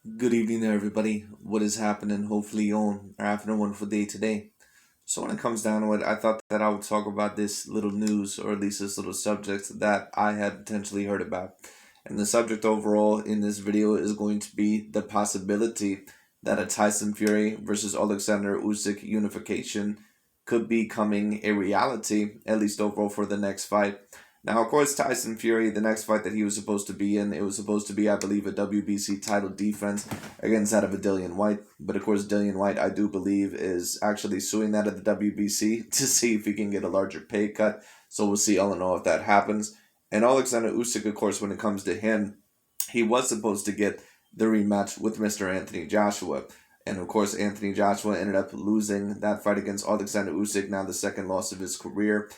Good evening there, everybody. What is happening? Hopefully, you all are having a wonderful day today. So, when it comes down to it, I thought that I would talk about this little news, or at least this little subject that I had potentially heard about. And the subject overall in this video is going to be the possibility that a Tyson Fury versus Oleksandr Usyk unification could be coming a reality, at least overall for the next fight. Now, of course, Tyson Fury, the next fight that he was supposed to be in, it was supposed to be, I believe, a WBC title defense against that of a Dillian White. But of course, Dillian White, I do believe, is actually suing that of the WBC to see if he can get a larger pay cut. So we'll see all in all if that happens. And Oleksandr Usyk, of course, when it comes to him, he was supposed to get the rematch with Mr. Anthony Joshua. And of course, Anthony Joshua ended up losing that fight against Oleksandr Usyk, now the second loss of his career.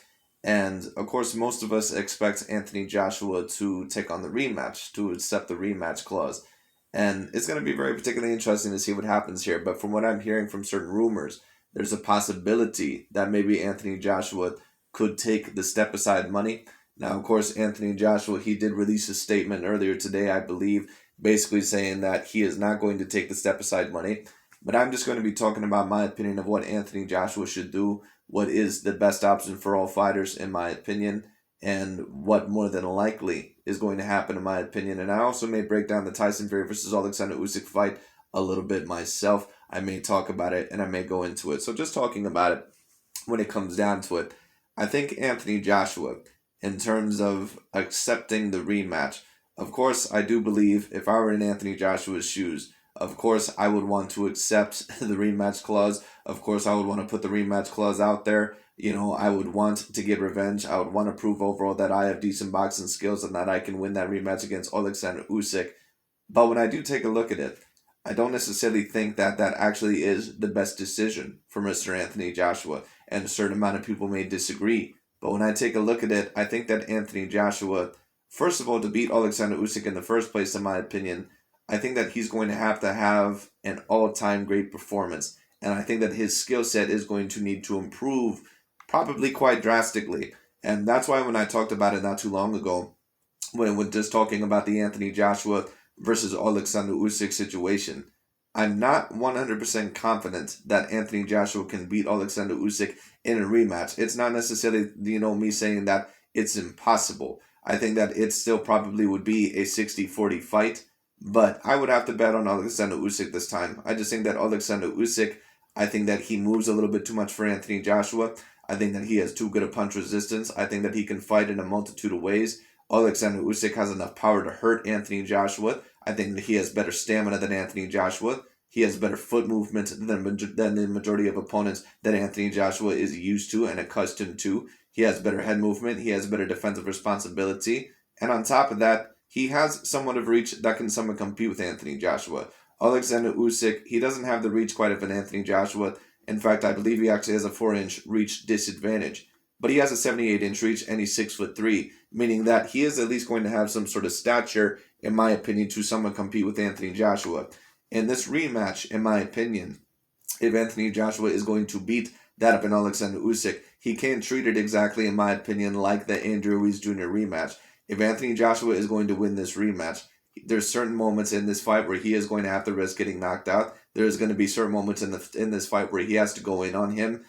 And of course, most of us expect Anthony Joshua to take on the rematch, to accept the rematch clause. And it's going to be very particularly interesting to see what happens here. But from what I'm hearing from certain rumors, there's a possibility that maybe Anthony Joshua could take the step aside money. Now, of course, Anthony Joshua, he did release a statement earlier today, I believe, basically saying that he is not going to take the step aside money. But I'm just going to be talking about my opinion of what Anthony Joshua should do, what is the best option for all fighters, in my opinion, and what more than likely is going to happen, in my opinion. And I also may break down the Tyson Fury versus Oleksandr Usyk fight a little bit myself. I may talk about it and I may go into it. So just talking about it, when it comes down to it, I think Anthony Joshua, in terms of accepting the rematch, of course, I do believe if I were in Anthony Joshua's shoes, of course, I would want to accept the rematch clause. Of course, I would want to put the rematch clause out there. I would want to get revenge. I would want to prove overall that I have decent boxing skills and that I can win that rematch against Oleksandr Usyk. But when I do take a look at it, I don't necessarily think that that actually is the best decision for Mr. Anthony Joshua. And a certain amount of people may disagree. But when I take a look at it, I think that Anthony Joshua, first of all, to beat Oleksandr Usyk in the first place, in my opinion, I think that he's going to have an all-time great performance. And I think that his skill set is going to need to improve probably quite drastically. And that's why when I talked about it not too long ago, when we're just talking about the Anthony Joshua versus Oleksandr Usyk situation, I'm not 100% confident that Anthony Joshua can beat Oleksandr Usyk in a rematch. It's not necessarily, me saying that it's impossible. I think that it still probably would be a 60-40 fight, but I would have to bet on Oleksandr Usyk this time. I just think that Oleksandr Usyk, I think that he moves a little bit too much for Anthony Joshua. I think that he has too good a punch resistance. I think that he can fight in a multitude of ways. Oleksandr Usyk has enough power to hurt Anthony Joshua. I think that he has better stamina than Anthony Joshua. He has better foot movement than the majority of opponents that Anthony Joshua is used to and accustomed to. He has better head movement. He has better defensive responsibility. And on top of that, he has somewhat of reach that can somewhat compete with Anthony Joshua. Oleksandr Usyk, he doesn't have the reach quite of an Anthony Joshua. In fact, I believe he actually has a 4-inch reach disadvantage. But he has a 78-inch reach and he's 6'3", meaning that he is at least going to have some sort of stature, in my opinion, to somewhat compete with Anthony Joshua. In this rematch, in my opinion, if Anthony Joshua is going to beat that of an Oleksandr Usyk, he can't treat it exactly, in my opinion, like the Andrew Ruiz Jr. rematch. If Anthony Joshua is going to win this rematch, there's certain moments in this fight where he is going to have to risk getting knocked out. There's going to be certain moments in this fight where he has to go in on him,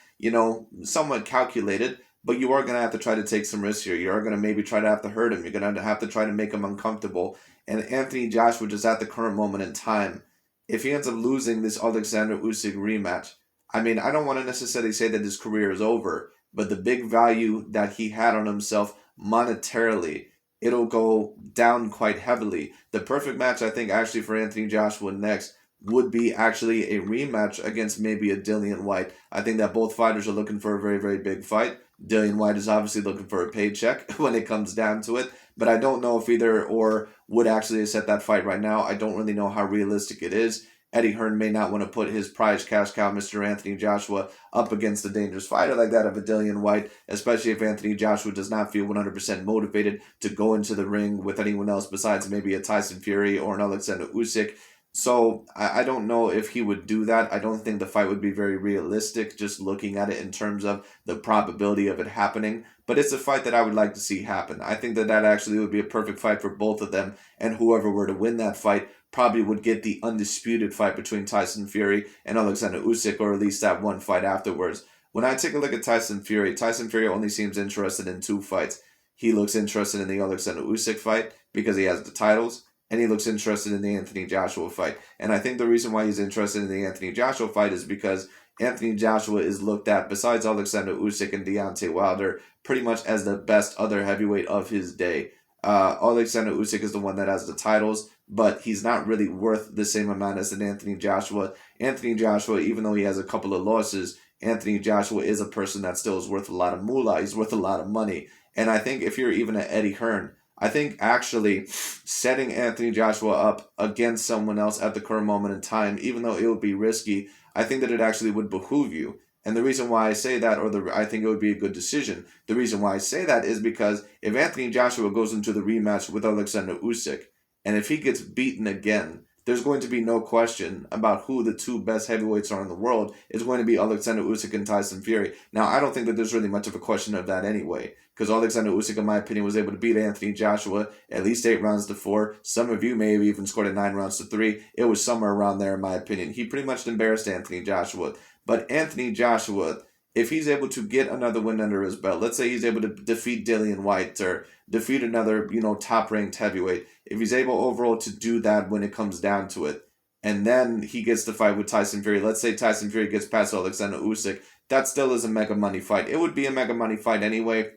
somewhat calculated, but you are going to have to try to take some risks here. You are going to maybe try to have to hurt him. You're going to have to try to make him uncomfortable. And Anthony Joshua, just at the current moment in time, if he ends up losing this Oleksandr Usyk rematch, I mean, I don't want to necessarily say that his career is over, but the big value that he had on himself monetarily, it'll go down quite heavily. The perfect match, I think, actually for Anthony Joshua next would be actually a rematch against maybe a Dillian White. I think that both fighters are looking for a very, very big fight. Dillian White is obviously looking for a paycheck when it comes down to it, but I don't know if either or would actually set that fight right now. I don't really know how realistic it is. Eddie Hearn may not want to put his prize cash cow, Mr. Anthony Joshua, up against a dangerous fighter like that of a Dillian White, especially if Anthony Joshua does not feel 100% motivated to go into the ring with anyone else besides maybe a Tyson Fury or an Oleksandr Usyk. So I don't know if he would do that. I don't think the fight would be very realistic, just looking at it in terms of the probability of it happening. But it's a fight that I would like to see happen. I think that that actually would be a perfect fight for both of them, and whoever were to win that fight probably would get the undisputed fight between Tyson Fury and Oleksandr Usyk, or at least that one fight afterwards. When I take a look at Tyson Fury only seems interested in two fights. He looks interested in the Oleksandr Usyk fight because he has the titles, and he looks interested in the Anthony Joshua fight. And I think the reason why he's interested in the Anthony Joshua fight is because Anthony Joshua is looked at, besides Oleksandr Usyk and Deontay Wilder, pretty much as the best other heavyweight of his day. Oleksandr Usyk is the one that has the titles, but he's not really worth the same amount as an Anthony Joshua. Anthony Joshua, even though he has a couple of losses, Anthony Joshua is a person that still is worth a lot of moolah. He's worth a lot of money. And I think if you're even an Eddie Hearn, I think actually setting Anthony Joshua up against someone else at the current moment in time, even though it would be risky, I think that it actually would behoove you. And the reason why I say that, I think it would be a good decision, the reason why I say that is because if Anthony Joshua goes into the rematch with Oleksandr Usyk, and if he gets beaten again, there's going to be no question about who the two best heavyweights are in the world. It's going to be Oleksandr Usyk and Tyson Fury. Now, I don't think that there's really much of a question of that anyway, because Oleksandr Usyk, in my opinion, was able to beat Anthony Joshua at least 8 rounds to 4. Some of you may have even scored it 9 rounds to 3. It was somewhere around there, in my opinion. He pretty much embarrassed Anthony Joshua. But Anthony Joshua, if he's able to get another win under his belt, let's say he's able to defeat Dillian White or defeat another, top-ranked heavyweight, if he's able overall to do that when it comes down to it, and then he gets the fight with Tyson Fury, let's say Tyson Fury gets past Oleksandr Usyk, that still is a mega money fight. It would be a mega money fight anyway,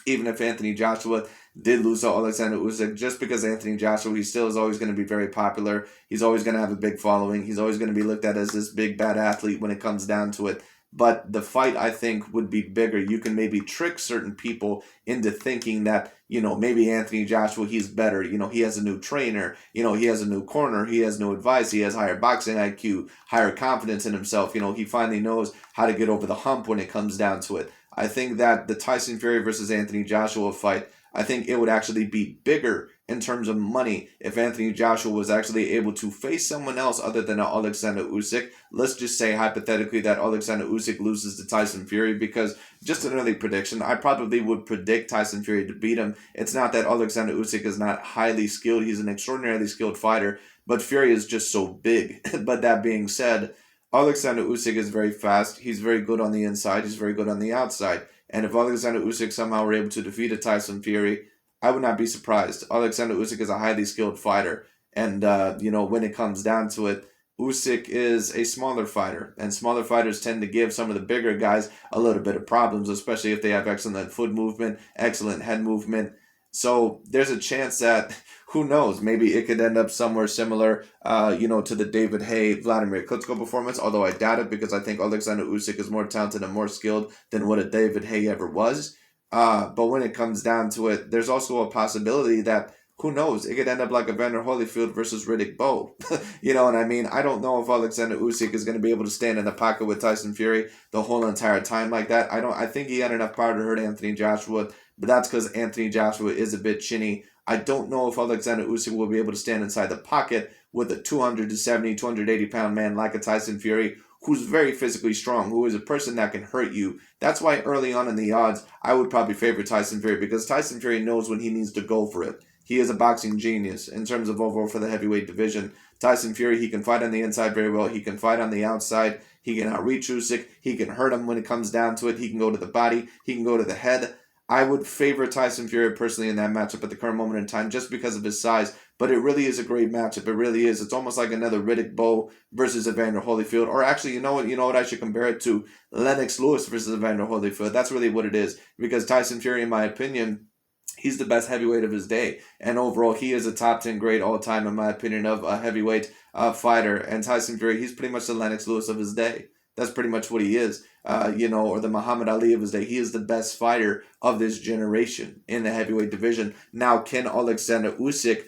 even if Anthony Joshua did lose to Oleksandr Usyk, just because Anthony Joshua, he still is always going to be very popular. He's always going to have a big following. He's always going to be looked at as this big, bad athlete when it comes down to it. But the fight, I think, would be bigger. You can maybe trick certain people into thinking that, maybe Anthony Joshua, he's better. He has a new trainer. He has a new corner. He has new advice. He has higher boxing IQ, higher confidence in himself. He finally knows how to get over the hump when it comes down to it. I think that the Tyson Fury versus Anthony Joshua fight, I think it would actually be bigger in terms of money if Anthony Joshua was actually able to face someone else other than Oleksandr Usyk. Let's just say hypothetically that Oleksandr Usyk loses to Tyson Fury, because just an early prediction, I probably would predict Tyson Fury to beat him. It's not that Oleksandr Usyk is not highly skilled. He's an extraordinarily skilled fighter, but Fury is just so big. But that being said, Oleksandr Usyk is very fast. He's very good on the inside. He's very good on the outside. And if Oleksandr Usyk somehow were able to defeat a Tyson Fury, I would not be surprised. Oleksandr Usyk is a highly skilled fighter. And, when it comes down to it, Usyk is a smaller fighter. And smaller fighters tend to give some of the bigger guys a little bit of problems, especially if they have excellent foot movement, excellent head movement. So there's a chance that, who knows, maybe it could end up somewhere similar, to the David Haye, Vladimir Klitschko performance, although I doubt it because I think Oleksandr Usyk is more talented and more skilled than what a David Haye ever was. But when it comes down to it, there's also a possibility that, who knows, it could end up like Evander Holyfield versus Riddick Bowe. You know what I mean? I don't know if Oleksandr Usyk is going to be able to stand in the pocket with Tyson Fury the whole entire time like that. I think he had enough power to hurt Anthony Joshua, but that's because Anthony Joshua is a bit chinny. I don't know if Oleksandr Usyk will be able to stand inside the pocket with a 270, 280-pound man like a Tyson Fury, who's very physically strong, who is a person that can hurt you. That's why early on in the odds, I would probably favor Tyson Fury, because Tyson Fury knows when he needs to go for it. He is a boxing genius in terms of overall for the heavyweight division. Tyson Fury, he can fight on the inside very well. He can fight on the outside. He can outreach Usyk. He can hurt him when it comes down to it. He can go to the body. He can go to the head. I would favor Tyson Fury personally in that matchup at the current moment in time just because of his size. But it really is a great matchup. It really is. It's almost like another Riddick Bowe versus Evander Holyfield. Or actually, you know what I should compare it to? Lennox Lewis versus Evander Holyfield. That's really what it is. Because Tyson Fury, in my opinion, he's the best heavyweight of his day. And overall, he is a top 10 great all-time, in my opinion, of a heavyweight fighter. And Tyson Fury, he's pretty much the Lennox Lewis of his day. That's pretty much what he is, or the Muhammad Ali of his day. He is the best fighter of this generation in the heavyweight division. Now, can Oleksandr Usyk,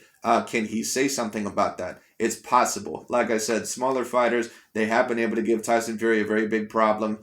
can he say something about that? It's possible. Like I said, smaller fighters, they have been able to give Tyson Fury a very big problem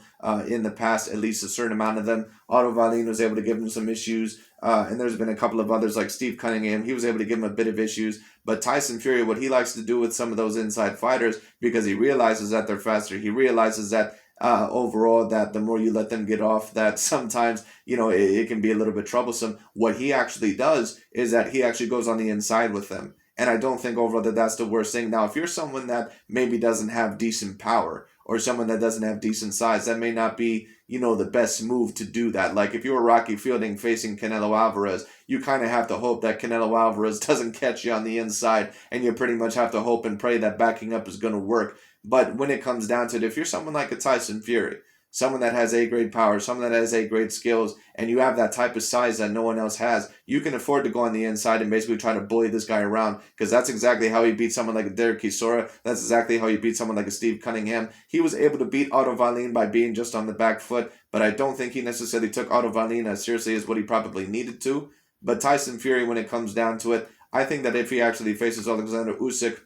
in the past, at least a certain amount of them. Otto Wallin was able to give him some issues, and there's been a couple of others like Steve Cunningham. He was able to give him a bit of issues. But Tyson Fury, what he likes to do with some of those inside fighters, because he realizes that they're faster, he realizes that overall that the more you let them get off, that sometimes, it can be a little bit troublesome. What he actually does is that he actually goes on the inside with them. And I don't think overall that that's the worst thing. Now, if you're someone that maybe doesn't have decent power or someone that doesn't have decent size, that may not be, the best move to do that. Like if you were Rocky Fielding facing Canelo Alvarez, you kind of have to hope that Canelo Alvarez doesn't catch you on the inside, and you pretty much have to hope and pray that backing up is going to work. But when it comes down to it, if you're someone like a Tyson Fury, someone that has A-grade power, someone that has A-grade skills, and you have that type of size that no one else has, you can afford to go on the inside and basically try to bully this guy around, because that's exactly how he beat someone like a Derek Chisora. That's exactly how he beat someone like a Steve Cunningham. He was able to beat Otto Wallin by being just on the back foot, but I don't think he necessarily took Otto Wallin as seriously as what he probably needed to. But Tyson Fury, when it comes down to it, I think that if he actually faces Oleksandr Usyk,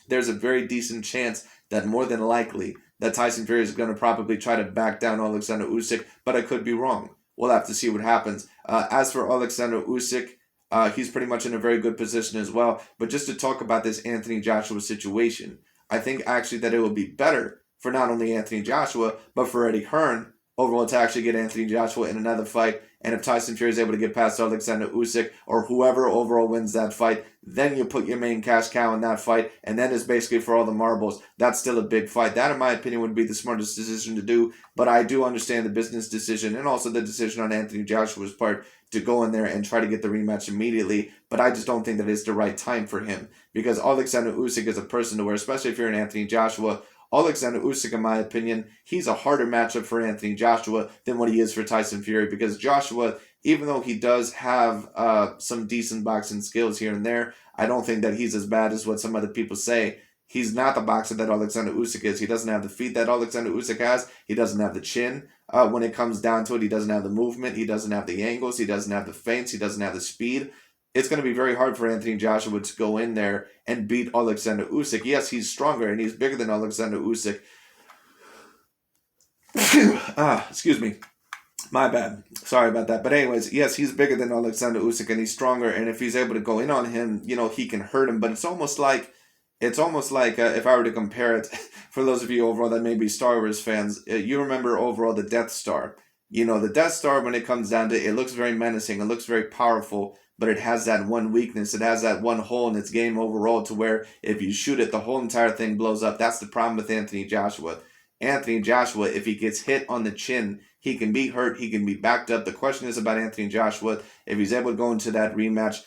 there's a very decent chance that more than likely that Tyson Fury is going to probably try to back down Oleksandr Usyk, but I could be wrong. We'll have to see what happens. As for Oleksandr Usyk, he's pretty much in a very good position as well. But just to talk about this Anthony Joshua situation, I think actually that it would be better for not only Anthony Joshua, but for Eddie Hearn overall to actually get Anthony Joshua in another fight. And if Tyson Fury is able to get past Oleksandr Usyk or whoever overall wins that fight, then you put your main cash cow in that fight, and then it's basically for all the marbles. That's still a big fight. That, in my opinion, would be the smartest decision to do. But I do understand the business decision and also the decision on Anthony Joshua's part to go in there and try to get the rematch immediately. But I just don't think that it's the right time for him, because Oleksandr Usyk is a person to where, especially if you're an Anthony Joshua, Oleksandr Usyk, in my opinion, he's a harder matchup for Anthony Joshua than what he is for Tyson Fury, because Joshua, even though he does have some decent boxing skills here and there, I don't think that he's as bad as what some other people say. He's not the boxer that Oleksandr Usyk is. He doesn't have the feet that Oleksandr Usyk has. He doesn't have the chin. When it comes down to it, he doesn't have the movement. He doesn't have the angles. He doesn't have the feints. He doesn't have the speed. It's going to be very hard for Anthony Joshua to go in there and beat Oleksandr Usyk. Yes, he's stronger and he's bigger than Oleksandr Usyk. Excuse me. My bad. Sorry about that. But anyways, yes, he's bigger than Oleksandr Usyk and he's stronger. And if he's able to go in on him, he can hurt him. But it's almost like if I were to compare it, for those of you overall that may be Star Wars fans, you remember overall the Death Star. The Death Star, when it comes down to it, it looks very menacing. It looks very powerful. But it has that one weakness. It has that one hole in its game overall to where if you shoot it, the whole entire thing blows up. That's the problem with Anthony Joshua. Anthony Joshua, if he gets hit on the chin, he can be hurt. He can be backed up. The question is about Anthony Joshua. If he's able to go into that rematch,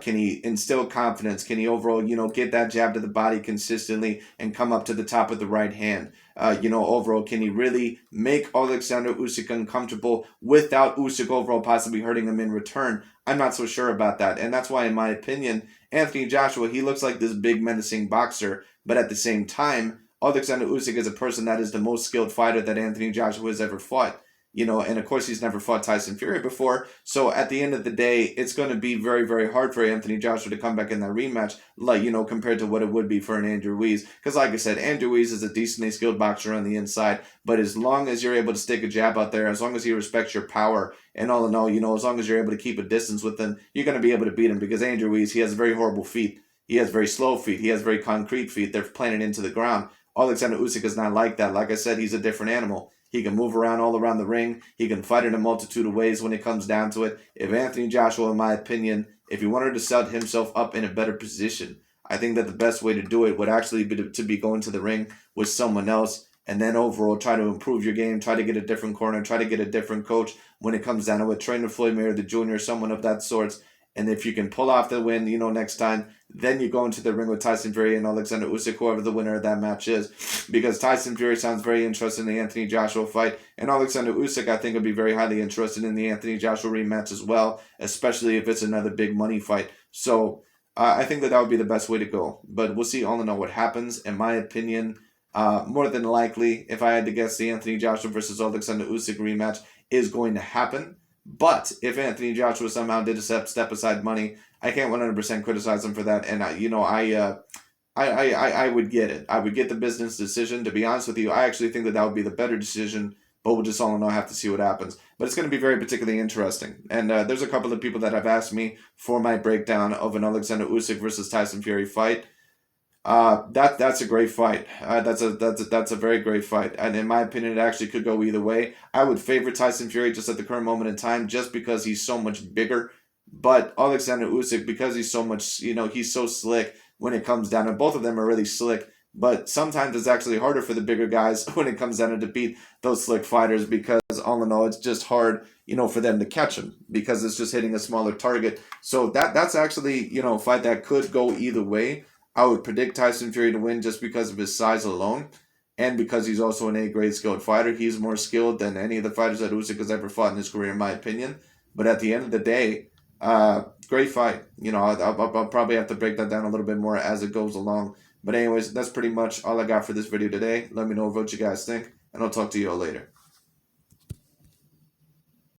can he instill confidence? Can he overall, get that jab to the body consistently and come up to the top of the right hand? Overall, can he really make Oleksandr Usyk uncomfortable without Usyk overall possibly hurting him in return? I'm not so sure about that. And that's why, in my opinion, Anthony Joshua, he looks like this big menacing boxer. But at the same time, Oleksandr Usyk is a person that is the most skilled fighter that Anthony Joshua has ever fought. And of course he's never fought Tyson Fury before. So at the end of the day, it's going to be very, very hard for Anthony Joshua to come back in that rematch, compared to what it would be for an Andrew Ruiz. Because like I said, Andrew Ruiz is a decently skilled boxer on the inside. But as long as you're able to stick a jab out there, as long as he respects your power, and all in all, as long as you're able to keep a distance with him, you're going to be able to beat him. Because Andrew Ruiz, he has very horrible feet. He has very slow feet. He has very concrete feet. They're planted into the ground. Oleksandr Usyk is not like that. Like I said, he's a different animal. He can move around all around the ring. He can fight in a multitude of ways when it comes down to it. If Anthony Joshua, in my opinion, if he wanted to set himself up in a better position, I think that the best way to do it would actually be to be going to the ring with someone else, and then overall try to improve your game, try to get a different corner, try to get a different coach when it comes down to it. Train with Floyd Mayweather Jr., someone of that sort. And if you can pull off the win, next time, then you go into the ring with Tyson Fury and Oleksandr Usyk, whoever the winner of that match is. Because Tyson Fury sounds very interested in the Anthony Joshua fight. And Oleksandr Usyk, I think, would be very highly interested in the Anthony Joshua rematch as well, especially if it's another big money fight. So I think that would be the best way to go. But we'll see all in all what happens. In my opinion, more than likely, if I had to guess, the Anthony Joshua versus Oleksandr Usyk rematch is going to happen. But if Anthony Joshua somehow did step aside money, I can't 100% criticize him for that. And I would get it. I would get the business decision. To be honest with you, I actually think that would be the better decision. But we'll just all in all have to see what happens. But it's going to be very particularly interesting. And there's a couple of people that have asked me for my breakdown of an Oleksandr Usyk versus Tyson Fury fight. That's a great fight. That's a very great fight. And in my opinion, it actually could go either way. I would favor Tyson Fury just at the current moment in time, just because he's so much bigger But Oleksandr Usyk, because he's so much, he's so slick when it comes down, and both of them are really slick. But sometimes it's actually harder for the bigger guys when it comes down to defeat those slick fighters because all in all, it's just hard, for them to catch him because it's just hitting a smaller target. So that's actually, a fight that could go either way. I would predict Tyson Fury to win just because of his size alone, and because he's also an A-grade skilled fighter. He's more skilled than any of the fighters that Usyk has ever fought in his career, in my opinion. But at the end of the day, great fight. I'll probably have to break that down a little bit more as it goes along. But anyways, that's pretty much all I got for this video today. Let me know what you guys think, and I'll talk to you all later.